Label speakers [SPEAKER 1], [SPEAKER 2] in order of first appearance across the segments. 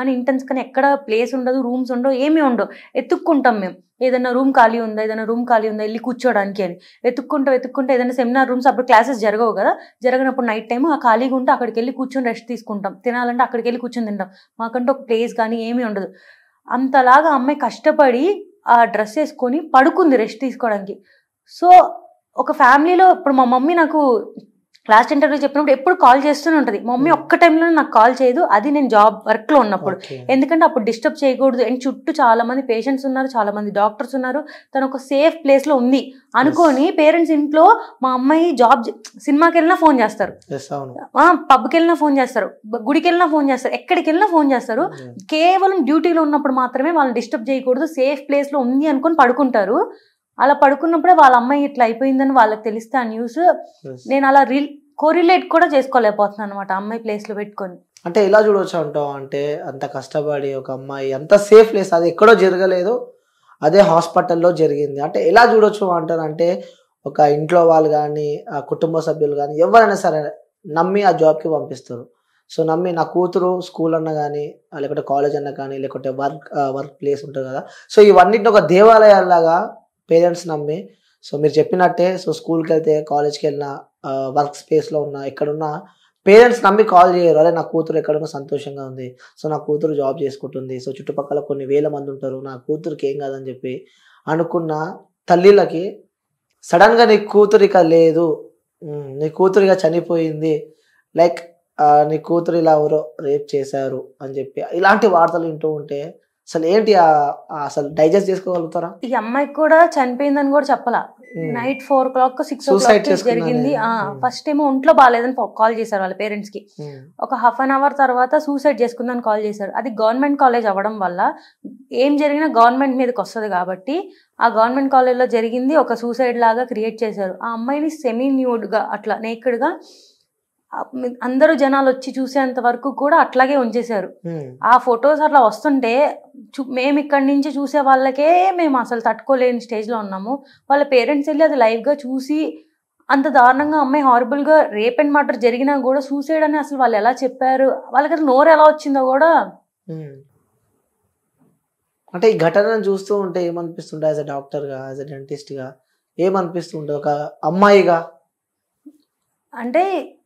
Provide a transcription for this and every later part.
[SPEAKER 1] కానీ ఇంటెన్స్ కానీ ఎక్కడ ప్లేస్ ఉండదు, రూమ్స్ ఉండవు, ఏమీ ఉండవు. ఎత్తుక్కుంటాం మేము. ఏదైనా రూమ్ ఖాళీ ఉందా, ఏదైనా రూమ్ ఖాళీ ఉందా వెళ్ళి కూర్చోడానికి అని వెతుక్కుంటూ ఏదైనా సెమినార్ రూమ్స్ అప్పుడు క్లాసెస్ జరగవు కదా, జరగనప్పుడు నైట్ టైం ఆ ఖాళీగా ఉంటే అక్కడికి వెళ్ళి కూర్చొని రెస్ట్ తీసుకుంటాం. తినాలంటే అక్కడికి వెళ్ళి కూర్చొని తింటాం. మాకంటే ఒక ప్లేస్ కానీ ఏమీ ఉండదు. అంతలాగా అమ్మాయి కష్టపడి ఆ డ్రెస్ వేసుకొని పడుకుంది రెస్ట్ తీసుకోవడానికి. సో ఒక ఫ్యామిలీలో ఇప్పుడు మా మమ్మీ నాకు లాస్ట్ ఇంటర్వ్యూ చెప్పినప్పుడు ఎప్పుడు కాల్ చేస్తూనే ఉంటుంది. మా మమ్మీ ఒక్క టైంలో నాకు కాల్ చేయదు, అది నేను జాబ్ వర్క్లో ఉన్నప్పుడు. ఎందుకంటే అప్పుడు డిస్టర్బ్ చేయకూడదు. అండ్ చుట్టూ చాలా మంది పేషెంట్స్ ఉన్నారు, చాలా మంది డాక్టర్స్ ఉన్నారు, తను ఒక సేఫ్ ప్లేస్లో ఉంది అనుకొని పేరెంట్స్ ఇంట్లో మా అమ్మాయి జాబ్ సినిమాకి వెళ్ళినా ఫోన్ చేస్తారు, పబ్కి వెళ్ళినా ఫోన్ చేస్తారు, గుడికి వెళ్ళినా ఫోన్ చేస్తారు, ఎక్కడికి వెళ్ళినా ఫోన్ చేస్తారు. కేవలం డ్యూటీలో ఉన్నప్పుడు మాత్రమే వాళ్ళని డిస్టర్బ్ చేయకూడదు, సేఫ్ ప్లేస్లో ఉంది అనుకొని పడుకుంటారు. అలా పడుకున్నప్పుడే వాళ్ళ అమ్మాయి ఇట్లా అయిపోయిందని వాళ్ళకి తెలిస్తే ఆ న్యూస్ నేను అలా కోరిలేట్ కూడా చేసుకోలేకపోతున్నాను అనమాట అమ్మాయి ప్లేస్లో పెట్టుకొని.
[SPEAKER 2] అంటే ఎలా చూడవచ్చు అంటావు అంటే అంత కష్టపడి ఒక అమ్మాయి అంత సేఫ్ ప్లేస్, అది ఎక్కడో జరగలేదు, అదే హాస్పిటల్లో జరిగింది అంటే ఎలా చూడొచ్చు అంటారు అంటే ఒక ఇంట్లో వాళ్ళు కానీ ఆ కుటుంబ సభ్యులు కానీ ఎవరైనా సరే నమ్మి ఆ జాబ్కి పంపిస్తారు. సో నమ్మి నా కూతురు స్కూల్ అన్నా కానీ లేకపోతే కాలేజ్ అన్నా కానీ లేకపోతే వర్క్ ప్లేస్ ఉంటుంది కదా, సో ఇవన్నిటిని ఒక దేవాలయాల్లాగా పేరెంట్స్ నమ్మి, సో మీరు చెప్పినట్టే సో స్కూల్కి వెళ్తే కాలేజ్కి వెళ్ళినా వర్క్ స్పేస్లో ఉన్న ఎక్కడున్నా పేరెంట్స్ నమ్మి కాల్ చేయరు, అదే నా కూతురు ఎక్కడున్నా సంతోషంగా ఉంది, సో నా కూతురు జాబ్ చేసుకుంటుంది, సో చుట్టుపక్కల కొన్ని వేల మంది ఉంటారు, నా కూతురికి ఏం కాదని చెప్పి అనుకున్న తల్లిలకి సడన్గా నీ కూతురిక లేదు, నీ కూతురిగా చనిపోయింది, లైక్ నీ కూతురు ఇలా ఎవరో రేప్ చేశారు అని చెప్పి ఇలాంటి వార్తలు వింటూ ఉంటే అసలు ఏంటి అసలు డైజెస్ట్ చేసుకోగలుగుతారా?
[SPEAKER 1] ఈ అమ్మాయికి కూడా చనిపోయిందని కూడా చెప్పాలా. నైట్ 4 o'clock 6 o'clock జరిగింది. ఫస్ట్ ఏమో ఒంట్లో బాగాలేదని కాల్ చేశారు వాళ్ళ పేరెంట్స్ కి. ఒక ½ an hour తర్వాత సూసైడ్ చేసుకుందని కాల్ చేశారు. అది గవర్నమెంట్ కాలేజ్ అవ్వడం వల్ల ఏం జరిగినా గవర్నమెంట్ మీదకి వస్తుంది కాబట్టి ఆ గవర్నమెంట్ కాలేజ్లో జరిగింది ఒక సూసైడ్ లాగా క్రియేట్ చేశారు. ఆ అమ్మాయిని సెమీ న్యూడ్గా అట్లా నేకెడ్గా అందరూ జనాలు వచ్చి చూసేంత వరకు కూడా అట్లాగే ఉంచేశారు. ఆ ఫొటోస్ అట్లా వస్తుంటే మేము ఇక్కడి నుంచి చూసే వాళ్ళకే మేము అసలు తట్టుకోలేని స్టేజ్లో ఉన్నాము. వాళ్ళ పేరెంట్స్ వెళ్ళి అది లైవ్గా చూసి అంత దారుణంగా అమ్మాయి హారబుల్గా రేప్ అండ్ మర్డర్ జరిగినా కూడా సూసైడ్ అని అసలు వాళ్ళు ఎలా చెప్పారు, వాళ్ళకి అసలు నోరు ఎలా వచ్చిందో కూడా.
[SPEAKER 2] అంటే ఈ ఘటనను చూస్తూ ఉంటే ఏమనిపిస్తుంటే యాజ్ అ డాక్టర్గా యాజ్ అ డెంటిస్ట్గా ఏమనిపిస్తుంటే ఒక అమ్మాయిగా
[SPEAKER 1] అంటే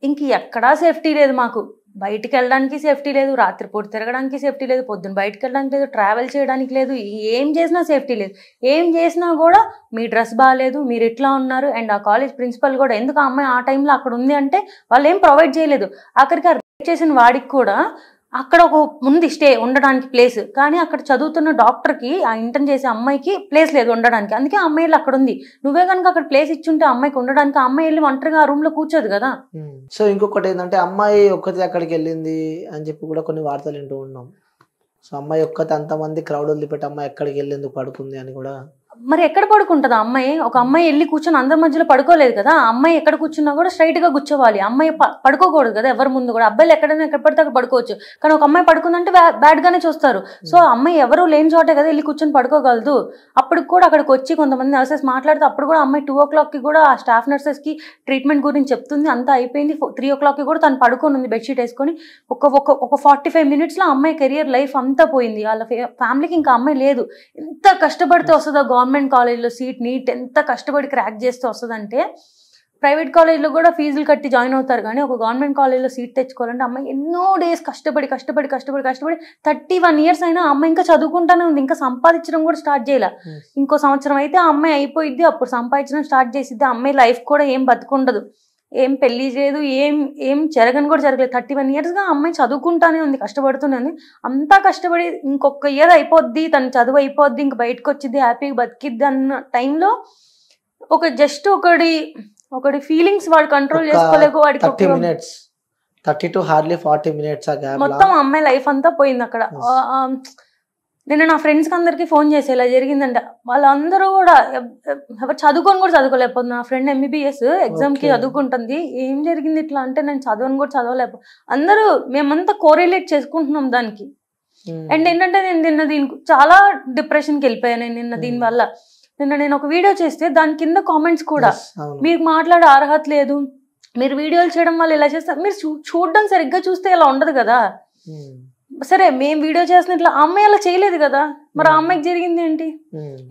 [SPEAKER 1] ఇంక ఎక్కడా సేఫ్టీ లేదు మాకు. బయటికి వెళ్ళడానికి సేఫ్టీ లేదు, రాత్రిపూట తిరగడానికి సేఫ్టీ లేదు, పొద్దున్న బయటకు వెళ్ళడానికి లేదు, ట్రావెల్ చేయడానికి లేదు, ఏం చేసినా సేఫ్టీ లేదు. ఏం చేసినా కూడా మీ డ్రెస్ బాగాలేదు, మీరు ఎట్లా ఉన్నారు. అండ్ ఆ కాలేజ్ ప్రిన్సిపల్ కూడా ఎందుకు ఆ అమ్మాయి ఆ టైంలో అక్కడ ఉంది అంటే వాళ్ళు ఏం ప్రొవైడ్ చేయలేదు. అక్కడికి రేప్ చేసిన వాడికి కూడా అక్కడ ఒక ఉంది ఉండడానికి ప్లేస్, కానీ అక్కడ చదువుతున్న డాక్టర్కి ఆ ఇంటర్న్ చేసే అమ్మాయికి ప్లేస్ లేదు ఉండడానికి. అందుకే ఆ అమ్మాయి అక్కడ ఉంది. నువ్వే కనుక అక్కడ ప్లేస్ ఇచ్చుంటే అమ్మాయికి ఉండడానికి ఆ అమ్మాయి వెళ్ళి ఒంటరిగా ఆ రూమ్ లో కూర్చోదు కదా.
[SPEAKER 2] సో ఇంకొకటి ఏంటంటే అమ్మాయి ఒక్కతే అక్కడికి వెళ్ళింది అని చెప్పి కూడా కొన్ని వార్తలు వింటూ ఉన్నాం. సో అమ్మాయి ఒక్కతే అంతమంది క్రౌడ్ వదిలిపెట్టి అమ్మాయి ఎక్కడికి వెళ్ళేందుకు పడుకుంది అని కూడా.
[SPEAKER 1] మరి ఎక్కడ పడుకుంటుంది ఆ అమ్మాయి? ఒక అమ్మాయి వెళ్ళి కూర్చొని అందరి మధ్యలో పడుకోలేదు కదా. ఆ అమ్మాయి ఎక్కడ కూర్చున్నా కూడా స్ట్రైట్ గా కూర్చోవాలి. అమ్మాయి పడుకోకూడదు కదా ఎవరి ముందు కూడా. అబ్బాయిలు ఎక్కడైనా ఎక్కడ పడితే అక్కడ పడుకోవచ్చు, కానీ ఒక అమ్మాయి పడుకుందంటే బ్యాడ్ గానే చూస్తారు. సో అమ్మాయి ఎవరు లేని చోటే కదా వెళ్ళి కూర్చొని పడుకోగలదు. అప్పుడు కూడా అక్కడికి వచ్చి కొంతమంది నర్సెస్ మాట్లాడితే అప్పుడు కూడా అమ్మాయి 2 o'clock కి కూడా ఆ స్టాఫ్ నర్సెస్ కి ట్రీట్మెంట్ గురించి చెప్తుంది. అంతా అయిపోయింది. 3 o'clock కి కూడా తను పడుకొని ఉంది బెడ్షీట్ వేసుకొని. ఒక 45 minutes లో అమ్మాయి కెరియర్ లైఫ్ అంతా పోయింది. వాళ్ళ ఫ్యామిలీకి ఇంకా అమ్మాయి లేదు. ఎంత కష్టపడితే వస్తుందో గవర్నమెంట్ కాలేజ్లో సీట్, నీట్ ఎంత కష్టపడి క్రాక్ చేస్తే వస్తుందంటే. ప్రైవేట్ కాలేజ్లో కూడా ఫీజులు కట్టి జాయిన్ అవుతారు, కానీ ఒక గవర్నమెంట్ కాలేజ్లో సీట్ తెచ్చుకోవాలంటే అమ్మాయి ఎన్నో డేస్ కష్టపడి 31 years అయినా అమ్మాయి ఇంకా చదువుకుంటానే ఉంది. ఇంకా సంపాదించడం కూడా స్టార్ట్ చేయలే. ఇంకో సంవత్సరం అయితే ఆ అమ్మాయి అయిపోయిద్ది, అప్పుడు సంపాదించడం స్టార్ట్ చేసిద్ది. అమ్మాయి లైఫ్ కూడా ఏం బతుకుండదు, ఏం పెళ్లి చేయదు, ఏం జరగని కూడా జరగలేదు. 31 yearsగా అమ్మాయి చదువుకుంటానే ఉంది, కష్టపడుతూనే ఉంది. అంతా కష్టపడి ఇంకొక ఇయర్ అయిపోద్ది, తన చదువు అయిపోద్ది, ఇంక బయటకు వచ్చిద్ది, హ్యాపీగా బతికిద్ది అన్న టైంలో ఒక జస్ట్ ఒకటి ఫీలింగ్స్ వాడు కంట్రోల్ చేసుకోలేక వాడికి
[SPEAKER 2] 30 to hardly 40 minutes
[SPEAKER 1] మొత్తం అమ్మాయి లైఫ్ అంతా పోయింది అక్కడ. నేను నా ఫ్రెండ్స్కి అందరికీ ఫోన్ చేసి ఇలా జరిగిందంట. వాళ్ళందరూ కూడా ఎవరు చదువుకొని కూడా చదువుకోలేకపోతుంది. నా ఫ్రెండ్ MBBS ఎగ్జామ్కి చదువుకుంటుంది. ఏం జరిగింది ఇట్లా అంటే నేను చదవని కూడా చదవలేకపో. అందరూ మేమంతా కోరిలేట్ చేసుకుంటున్నాం దానికి. అండ్ ఏంటంటే నేను దీనికి చాలా డిప్రెషన్కి వెళ్ళిపోయాను దీనివల్ల. నేను ఒక వీడియో చేస్తే దాని కింద కామెంట్స్ కూడా మీకు మాట్లాడే అర్హత లేదు, మీరు వీడియోలు చేయడం వల్ల ఇలా చేస్తారు, మీరు చూడడం సరిగ్గా చూస్తే ఇలా ఉండదు కదా. సరే మేము వీడియో చేసిన ఇట్లా ఆ అమ్మాయి అలా చేయలేదు కదా, మరి ఆ అమ్మాయికి జరిగింది ఏంటి?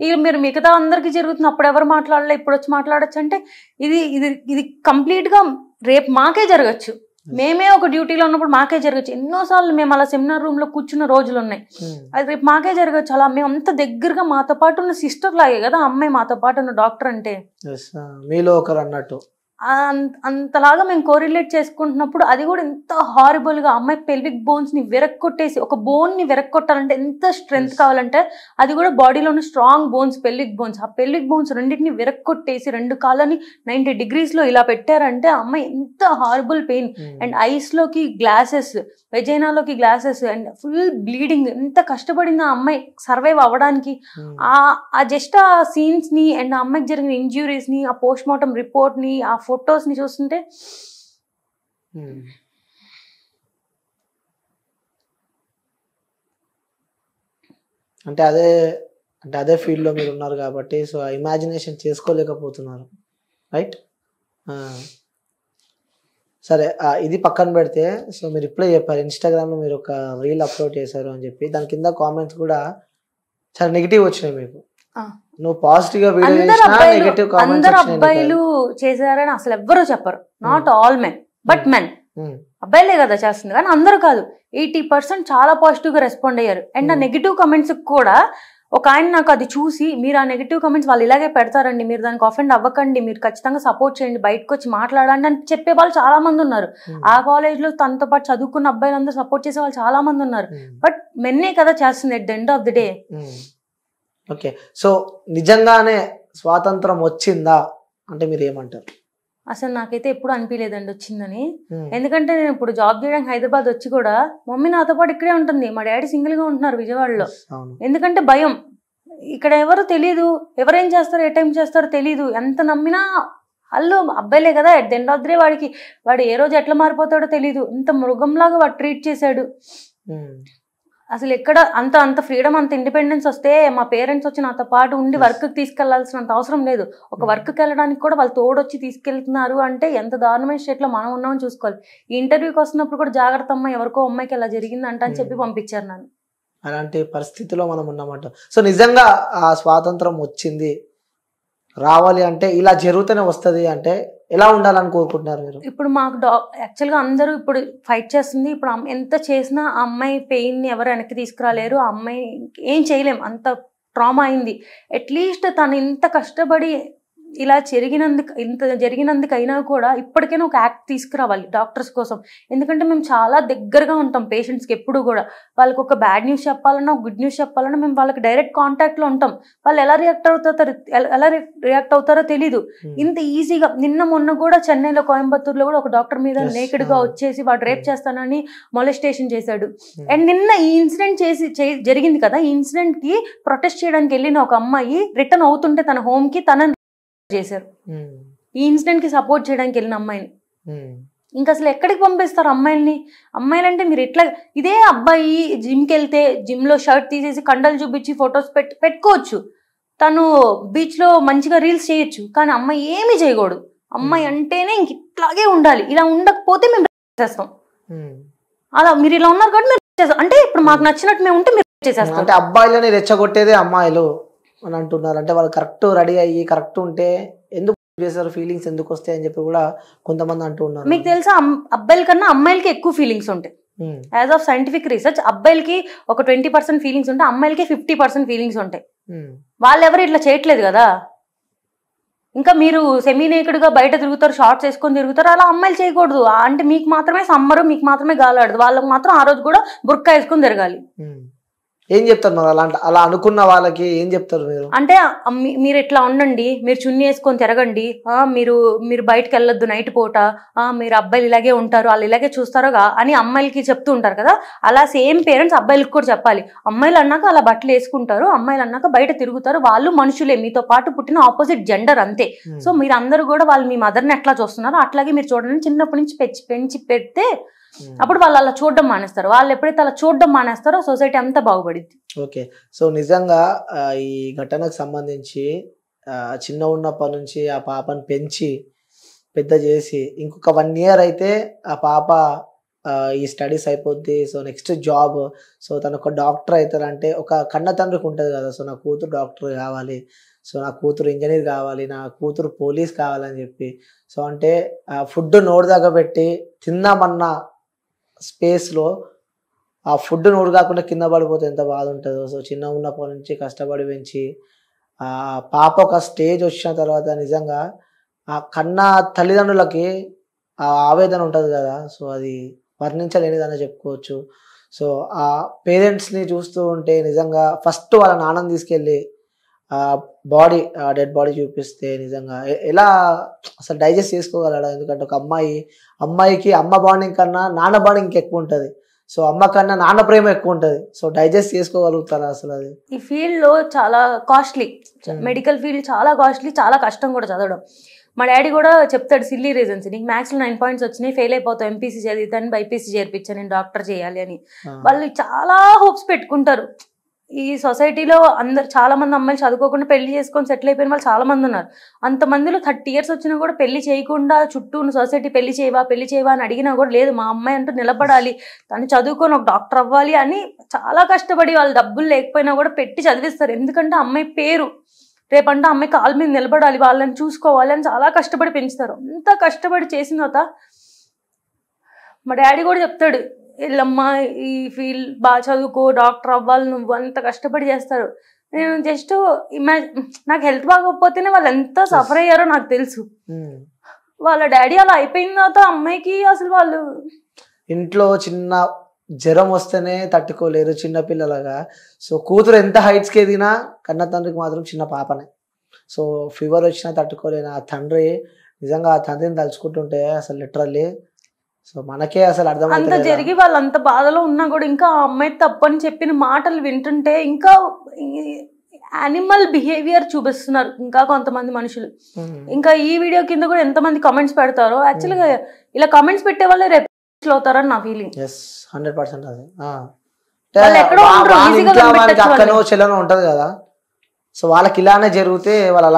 [SPEAKER 1] ఇక మీరు మిగతా అందరికి జరుగుతుంది, అప్పుడు ఎవరు మాట్లాడలే ఇప్పుడు వచ్చి మాట్లాడచ్చు అంటే ఇది ఇది ఇది కంప్లీట్ గా రేపు మాకే జరగచ్చు. మేమే ఒక డ్యూటీలో ఉన్నప్పుడు మాకే జరగచ్చు. ఎన్నోసార్లు మేము అలా సెమినార్ రూమ్ లో కూర్చున్న రోజులు ఉన్నాయి. అది రేపు మాకే జరగచ్చు. అలా మేము అంత దగ్గరగా మాతో పాటు ఉన్న సిస్టర్ లాగే కదా అమ్మాయి మాతో పాటు ఉన్న డాక్టర్ అంటే.
[SPEAKER 2] మీలో ఒకరు అన్నట్టు
[SPEAKER 1] అంతలాగా మేము కోరిలేట్ చేసుకుంటున్నప్పుడు అది కూడా ఎంత హారిబుల్ గా అమ్మాయి పెల్విక్ బోన్స్ ని విరక్కొట్టేసి, ఒక బోన్ ని విరక్కొట్టాలంటే ఎంత స్ట్రెంగ్త్ కావాలంటే అది కూడా బాడీలో ఉన్న స్ట్రాంగ్ బోన్స్ పెల్విక్ బోన్స్, ఆ పెల్విక్ బోన్స్ రెండింటిని విరక్కొట్టేసి 2 కాళ్ళని 90 degrees లో ఇలా పెట్టారంటే ఆ అమ్మాయి ఎంత హారిబుల్ పెయిన్. అండ్ ఐస్ లోకి గ్లాసెస్, వెజైనాలోకి గ్లాసెస్ అండ్ ఫుల్ బ్లీడింగ్. ఎంత కష్టపడింది ఆ అమ్మాయి సర్వైవ్ అవ్వడానికి. ఆ జస్ట్ ఆ సీన్స్ ని అండ్ ఆ అమ్మాయికి జరిగిన ఇంజ్యూరీస్ ని, ఆ పోస్ట్ మార్టం రిపోర్ట్ ని, ఆ ఫొటోస్ ని చూస్తుంటే
[SPEAKER 2] అంటే అదే ఫీల్డ్ లో మీరు ఉన్నారు కాబట్టి సో ఇమాజినేషన్ చేసుకోలేకపోతున్నారు, రైట్? సరే, ఇది పక్కన పెడితే సో మీరు ఇప్పుడే చెప్పారు ఇన్స్టాగ్రామ్ లో మీరు ఒక రీల్ అప్లోడ్ చేశారు అని చెప్పి, దాని కింద కామెంట్స్ కూడా చాలా నెగిటివ్ వచ్చినాయి మీకు. నువ్వు పాజిటివ్ గా వీడియో చేసినా నెగటివ్ కామెంట్స్
[SPEAKER 1] అందరు అబ్బాయిలు చేశారని అసలు ఎవ్వరూ చెప్పరు. Not all men but men. అబ్బాయిలే కదా చేస్తుంది కానీ అందరూ కాదు. 80% చాలా పాజిటివ్ గా రెస్పాండ్ అయ్యారు. అండ్ ఆ నెగిటివ్ కామెంట్స్ కూడా ఒక ఆయన నాకు అది చూసి, మీరు ఆ నెగిటివ్ కామెంట్స్ వాళ్ళు ఇలాగే పెడతారండి, మీరు దానికి అఫెండ్ అవ్వకండి, మీరు ఖచ్చితంగా సపోర్ట్ చేయండి, బయటకు వచ్చి మాట్లాడండి అని చెప్పే వాళ్ళు చాలా మంది ఉన్నారు. ఆ కాలేజ్ లో తనతో పాటు చదువుకున్న అబ్బాయిలందరూ సపోర్ట్ చేసే వాళ్ళు చాలా మంది ఉన్నారు. బట్ మెన్నే కదా చేస్తుంది at the end of the day.
[SPEAKER 2] Okay, so నిజంగానే స్వాతంత్రం వచ్చిందా అంటే మీరు ఏమంటారు?
[SPEAKER 1] అసలు నాకైతే ఎప్పుడు అనిపించలేదండి వచ్చిందని. ఎందుకంటే నేను ఇప్పుడు జాబ్ చేయడానికి హైదరాబాద్ వచ్చి కూడా మమ్మీ నాతో పాటు ఇక్కడే ఉంటుంది, మా డాడీ సింగిల్ గా ఉంటున్నారు విజయవాడలో. ఎందుకంటే భయం, ఇక్కడ ఎవరు తెలీదు, ఎవరేం చేస్తారో ఏ టైం చేస్తారో తెలీదు. ఎంత నమ్మినా వాళ్ళు అబ్బాయిలే కదా, at the end of the day వాడు ఏ రోజు ఎట్లా మారిపోతాడో తెలీదు. ఇంత మృగంలాగా వాడు ట్రీట్ చేశాడు. అసలు ఎక్కడ అంత ఫ్రీడమ్, అంత ఇండిపెండెన్స్ వస్తే మా పేరెంట్స్ వచ్చి నాతో పాటు ఉండి వర్క్ తీసుకెళ్లాల్సినంత అవసరం లేదు. ఒక వర్క్కి వెళ్ళడానికి కూడా వాళ్ళు తోడొచ్చి తీసుకెళ్తున్నారు అంటే ఎంత దారుణమైన స్టేట్ లో మనం ఉన్నామని చూసుకోవాలి. ఈ ఇంటర్వ్యూకి వస్తున్నప్పుడు కూడా జాగ్రత్త అమ్మాయి, ఎవరికో అమ్మాయికి ఎలా జరిగిందంట అని చెప్పి పంపించారు నన్ను.
[SPEAKER 2] అలాంటి పరిస్థితిలో మనం ఉన్నామంట. సో నిజంగా ఆ స్వాతంత్రం వచ్చింది, రావాలి అంటే ఇలా జరుగుతూనే వస్తుంది అంటే ఎలా ఉండాలని కోరుకుంటున్నారు మీరు?
[SPEAKER 1] ఇప్పుడు మాకు యాక్చువల్గా అందరూ ఇప్పుడు ఫైట్ చేస్తుంది. ఇప్పుడు ఎంత చేసినా ఆ అమ్మాయి పెయిన్ ని ఎవరు వెనక్కి తీసుకురాలేరు. ఆ అమ్మాయి ఏం చేయలేం, అంత ట్రామా అయింది. అట్లీస్ట్ తను ఇంత కష్టపడి ఇలా జరిగినందుకైనా కూడా ఇప్పటికైనా ఒక యాక్ట్ తీసుకురావాలి డాక్టర్స్ కోసం. ఎందుకంటే మేము చాలా దగ్గరగా ఉంటాం పేషెంట్స్కి. ఎప్పుడు కూడా వాళ్ళకి ఒక బ్యాడ్ న్యూస్ చెప్పాలన్నా, గుడ్ న్యూస్ చెప్పాలన్నా మేము వాళ్ళకి డైరెక్ట్ కాంటాక్ట్లో ఉంటాం. వాళ్ళు ఎలా రియాక్ట్ అవుతారో తెలీదు. ఇంత ఈజీగా నిన్న మొన్న కూడా చెన్నైలో, కోయంబత్తూరులో కూడా ఒక డాక్టర్ మీద నేకెడ్ గా వచ్చేసి వాడు రేప్ చేస్తానని మొలెస్టేషన్ చేశాడు. అండ్ నిన్న ఈ ఇన్సిడెంట్ జరిగింది కదా, ఈ ఇన్సిడెంట్ కి ప్రొటెస్ట్ చేయడానికి వెళ్ళిన ఒక అమ్మాయి రిటర్న్ అవుతుంటే తన హోమ్ కి తన చేశారు. ఈ ఇన్సిడెంట్ కి సపోర్ట్ చేయడానికి వెళ్ళిన అమ్మాయిని ఇంకా అసలు ఎక్కడికి పంపిస్తారు అమ్మాయిల్ని? అమ్మాయిలంటే మీరు ఎట్లా, ఇదే అబ్బాయి జిమ్కి వెళ్తే జిమ్ లో షర్ట్ తీసేసి కండలు చూపించి ఫొటోస్ పెట్టుకోవచ్చు, తను బీచ్ లో మంచిగా రీల్స్ చేయొచ్చు. కానీ అమ్మాయి ఏమీ చేయకూడదు. అమ్మాయి అంటేనే ఇంక ఇట్లాగే ఉండాలి. ఇలా ఉండకపోతే మేము చేస్తాం. అలా మీరు ఇలా ఉన్నారు కాబట్టి మేము చేస్తాం అంటే ఇప్పుడు మాకు నచ్చినట్టు మేము ఉంటే మీరు చేసేస్తాం.
[SPEAKER 2] అంటే అబ్బాయిలని రెచ్చగొట్టేదే అమ్మాయిలు అని అంటున్నారు. అంటే వాళ్ళు కరెక్ట్ రెడీ అయ్యి కరెక్ట్ ఉంటే ఎందుకు చేశారు, ఫీలింగ్స్ ఎందుకు వస్తాయి అని చెప్పి కూడా కొంతమంది అంటూ ఉన్నారు.
[SPEAKER 1] మీకు తెలుసా, అబ్బాయిల కన్నా అమ్మాయిలకి ఎక్కువ ఫీలింగ్స్ ఉంటాయి. యాజ్ ఆఫ్ సైంటిఫిక్ రీసెర్చ్ అబ్బాయిలకి ఒక 20% ఫీలింగ్స్ ఉంటాయి, అమ్మాయిలకి 50% ఫీలింగ్స్ ఉంటాయి. వాళ్ళు ఎవరు ఇట్లా చేయట్లేదు కదా. ఇంకా మీరు సెమీ నేకెడ్ గా బయట తిరుగుతారు, షార్ట్స్ వేసుకొని తిరుగుతారు. అలా అమ్మాయిలు చేయకూడదు. అంటే మీకు మాత్రమే సమ్మరు, మీకు మాత్రమే గాలాడదు. వాళ్ళకి మాత్రం ఆ రోజు కూడా బుర్కా వేసుకొని తిరగాలి.
[SPEAKER 2] ఏం చెప్తారు మరి అలా అనుకున్న వాళ్ళకి ఏం చెప్తారు మీరు?
[SPEAKER 1] అంటే మీరు ఇట్లా ఉండండి, మీరు చున్నీ వేసుకొని తిరగండి, మీరు బయటకు వెళ్ళొద్దు నైట్ పూట, మీరు అబ్బాయిలు ఇలాగే ఉంటారు, వాళ్ళు ఇలాగే చూస్తారో అని అమ్మాయిలకి చెప్తూ ఉంటారు కదా. అలా సేమ్ పేరెంట్స్ అబ్బాయిలకు కూడా చెప్పాలి. అమ్మాయిలు అన్నాక అలా బట్టలు వేసుకుంటారు, అమ్మాయిలు అన్నాక బయట తిరుగుతారు, వాళ్ళు మనుషులే, మీతో పాటు పుట్టిన ఆపోజిట్ జెండర్ అంతే. సో మీరు అందరూ కూడా వాళ్ళు మీ మదర్ని ఎట్లా చూస్తున్నారో అట్లాగే మీరు చూడండి. చిన్నప్పటి నుంచి పెంచి పెడితే అప్పుడు వాళ్ళు అలా చూడడం మానేస్తారు. వాళ్ళు ఎప్పుడైతే అలా చూడడం మానేస్తారో సొసైటీ అంతా బాగుపడింది.
[SPEAKER 2] ఓకే, సో నిజంగా ఈ ఘటనకు సంబంధించి చిన్న ఉన్నప్పటి నుంచి ఆ పాపను పెంచి పెద్ద చేసి ఇంకొక 1 year అయితే ఆ పాప ఈ స్టడీస్ అయిపోద్ది, సో నెక్స్ట్ జాబ్, సో తను ఒక డాక్టర్ అవుతారంటే ఒక కన్న తండ్రికి ఉంటుంది కదా, సో నా కూతురు డాక్టర్ కావాలి, సో నా కూతురు ఇంజనీర్ కావాలి, నా కూతురు పోలీస్ కావాలని చెప్పి. సో అంటే ఫుడ్ నోరు దాకా పెట్టి తిందామన్న స్పేస్లో ఆ ఫుడ్ నోరు కాకుండా కింద పడిపోతే ఎంత బాధ ఉంటుందో. సో చిన్న ఉన్నప్పటి నుంచి కష్టపడి పెంచి పాప ఒక స్టేజ్ వచ్చిన తర్వాత నిజంగా ఆ కన్నా తల్లిదండ్రులకి ఆ ఆవేదన ఉంటుంది కదా, సో అది వర్ణించలేనిదని చెప్పుకోవచ్చు. సో ఆ పేరెంట్స్ని చూస్తూ ఉంటే నిజంగా ఫస్ట్ వాళ్ళ నాన్నని తీసుకెళ్ళి బాడీ డెడ్ బాడీ చూపిస్తే నిజంగా ఎలా అసలు డైజెస్ట్ చేసుకోగలడా? ఎందుకంటే ఒక అమ్మాయికి అమ్మ బాండింగ్ కన్నా నాన్న బాండింగ్ ఇంకెక్కువ ఉంటుంది. సో అమ్మ కన్నా నాన్న ప్రేమ ఎక్కువ ఉంటుంది. సో డైజెస్ట్ చేసుకోగలుగుతారా అసలు? అది
[SPEAKER 1] ఈ ఫీల్డ్లో చాలా కాస్ట్లీ, మెడికల్ ఫీల్డ్ చాలా కాస్ట్లీ, చాలా కష్టం కూడా చదవడం. మా డాడీ కూడా చెప్తాడు సిల్లీ రీజన్స్, నీకు మ్యాథ్స్లో 9 points వచ్చినాయి, ఫెయిల్ అయిపోతావు, ఎంపీసీ చదివితాను బైపీసీ చేర్పించాను, నేను డాక్టర్ చేయాలి అని. వాళ్ళు చాలా హోప్స్ పెట్టుకుంటారు. ఈ సొసైటీలో అందరు చాలా మంది అమ్మాయిలు చదువుకోకుండా పెళ్లి చేసుకొని సెటిల్ అయిపోయిన వాళ్ళు చాలా మంది ఉన్నారు. అంతమందిలో 30 years వచ్చినా కూడా పెళ్లి చేయకుండా చుట్టూ ఉన్న సొసైటీ పెళ్లి చేయవా అని అడిగినా కూడా లేదు, మా అమ్మాయి అంటూ నిలబడాలి, తను చదువుకొని ఒక డాక్టర్ అవ్వాలి అని చాలా కష్టపడి వాళ్ళు డబ్బులు లేకపోయినా కూడా పెట్టి చదివిస్తారు. ఎందుకంటే అమ్మాయి పేరు రేపంటే అమ్మాయి కాళ్ళ మీద నిలబడాలి, వాళ్ళని చూసుకోవాలి అని చాలా కష్టపడి పెంచుతారు. అంత కష్టపడి చేసిన తర్వాత మా డాడీ కూడా చెప్తాడు, వీళ్ళమ్మ ఈ ఫీల్డ్ బాగా చదువుకో, డాక్టర్ అవ్వాలి, నువ్వు అంత కష్టపడి చేస్తారు. నేను జస్ట్ నాకు హెల్త్ బాగోకపోతేనే వాళ్ళు ఎంత సఫర్ అయ్యారో నాకు తెలుసు. వాళ్ళ డాడీ అలా అయిపోయిన తర్వాత అమ్మాయికి అసలు వాళ్ళు
[SPEAKER 2] ఇంట్లో చిన్న జ్వరం వస్తేనే తట్టుకోలేరు చిన్నపిల్లలుగా. సో కూతురు ఎంత హైట్స్కి ఎదిగినా కన్న తండ్రికి మాత్రం చిన్న పాపనే. సో ఫీవర్ వచ్చినా తట్టుకోలేను ఆ తండ్రి. నిజంగా ఆ తండ్రిని తలుచుకుంటుంటే అసలు లిటరల్లీ సో మనకే అసలు అర్థం
[SPEAKER 1] అంత జరిగి వాళ్ళు అంత బాధలో ఉన్నా కూడా ఇంకా ఆ అమ్మాయి తప్పని చెప్పిన మాటలు వింటుంటే ఇంకా యానిమల్ బిహేవియర్ చూపిస్తున్నారు ఇంకా కొంతమంది మనుషులు. ఇంకా ఈ వీడియో కింద కూడా ఎంతమంది కామెంట్స్ పెడతారో, యాక్చువల్గా ఇలా కామెంట్స్ పెట్టే వాళ్ళే రేపు అవుతారని నా ఫీలింగ్.
[SPEAKER 2] 100% అది
[SPEAKER 1] ఎక్కడో
[SPEAKER 2] అక్కనో చెల్లనో ఉంటది కదా, సో వాళ్ళకి ఇలానే జరిగితే వాళ్ళు అలా